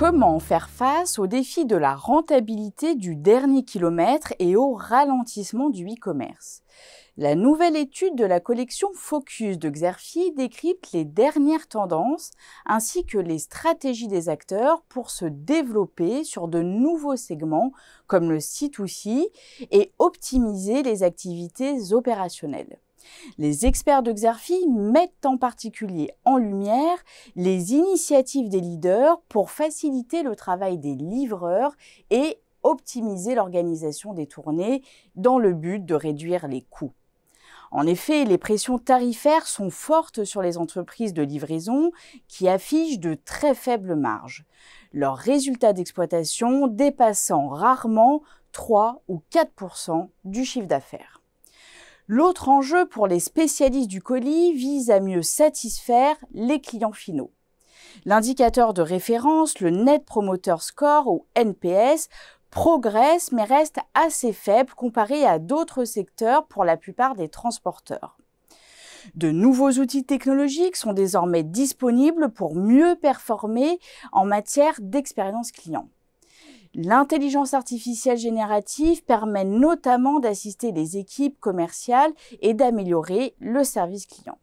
Comment faire face au défi de la rentabilité du dernier kilomètre et au ralentissement du e-commerce? La nouvelle étude de la collection Focus de Xerfi décrypte les dernières tendances ainsi que les stratégies des acteurs pour se développer sur de nouveaux segments comme le C2C et optimiser les activités opérationnelles. Les experts de Xerfi mettent en particulier en lumière les initiatives des leaders pour faciliter le travail des livreurs et optimiser l'organisation des tournées dans le but de réduire les coûts. En effet, les pressions tarifaires sont fortes sur les entreprises de livraison qui affichent de très faibles marges, leurs résultats d'exploitation dépassant rarement 3 ou 4% du chiffre d'affaires. L'autre enjeu pour les spécialistes du colis vise à mieux satisfaire les clients finaux. L'indicateur de référence, le Net Promoter Score ou NPS, progresse mais reste assez faible comparé à d'autres secteurs pour la plupart des transporteurs. De nouveaux outils technologiques sont désormais disponibles pour mieux performer en matière d'expérience client. L'intelligence artificielle générative permet notamment d'assister les équipes commerciales et d'améliorer le service client.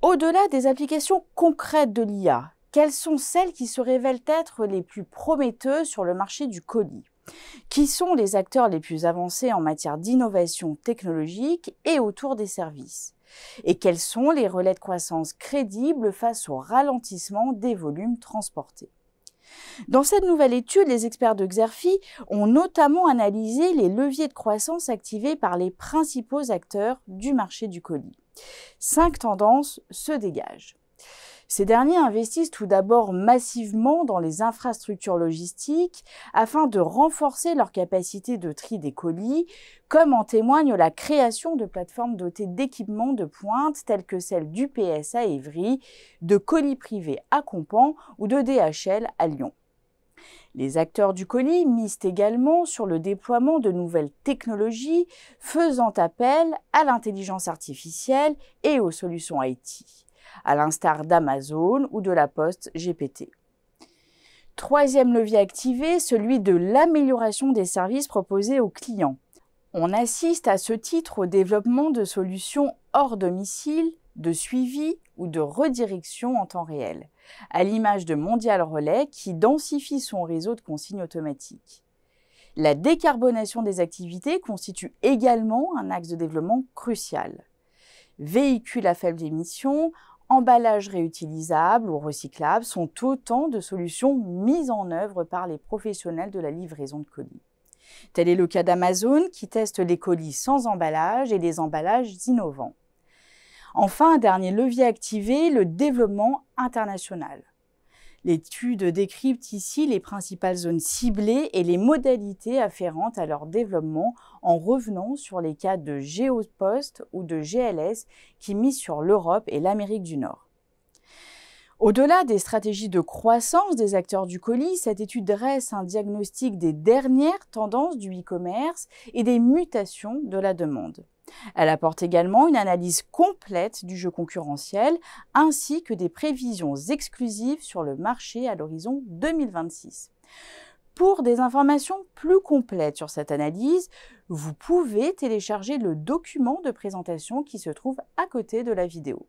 Au-delà des applications concrètes de l'IA, quelles sont celles qui se révèlent être les plus prometteuses sur le marché du colis? Qui sont les acteurs les plus avancés en matière d'innovation technologique et autour des services? Et quels sont les relais de croissance crédibles face au ralentissement des volumes transportés? Dans cette nouvelle étude, les experts de Xerfi ont notamment analysé les leviers de croissance activés par les principaux acteurs du marché du colis. 5 tendances se dégagent. Ces derniers investissent tout d'abord massivement dans les infrastructures logistiques afin de renforcer leur capacité de tri des colis, comme en témoigne la création de plateformes dotées d'équipements de pointe tels que celle d'UPS à Évry, de Colis Privé à Compan ou de DHL à Lyon. Les acteurs du colis misent également sur le déploiement de nouvelles technologies faisant appel à l'intelligence artificielle et aux solutions IT, à l'instar d'Amazon ou de la Poste GPT. Troisième levier activé, celui de l'amélioration des services proposés aux clients. On assiste à ce titre au développement de solutions hors domicile, de suivi ou de redirection en temps réel, à l'image de Mondial Relais qui densifie son réseau de consignes automatiques. La décarbonation des activités constitue également un axe de développement crucial. Véhicules à faible émission, emballages réutilisables ou recyclables sont autant de solutions mises en œuvre par les professionnels de la livraison de colis. Tel est le cas d'Amazon qui teste les colis sans emballage et les emballages innovants. Enfin, un dernier levier activé, le développement international. L'étude décrypte ici les principales zones ciblées et les modalités afférentes à leur développement en revenant sur les cas de Géopost ou de GLS qui misent sur l'Europe et l'Amérique du Nord. Au-delà des stratégies de croissance des acteurs du colis, cette étude dresse un diagnostic des dernières tendances du e-commerce et des mutations de la demande. Elle apporte également une analyse complète du jeu concurrentiel ainsi que des prévisions exclusives sur le marché à l'horizon 2026. Pour des informations plus complètes sur cette analyse, vous pouvez télécharger le document de présentation qui se trouve à côté de la vidéo.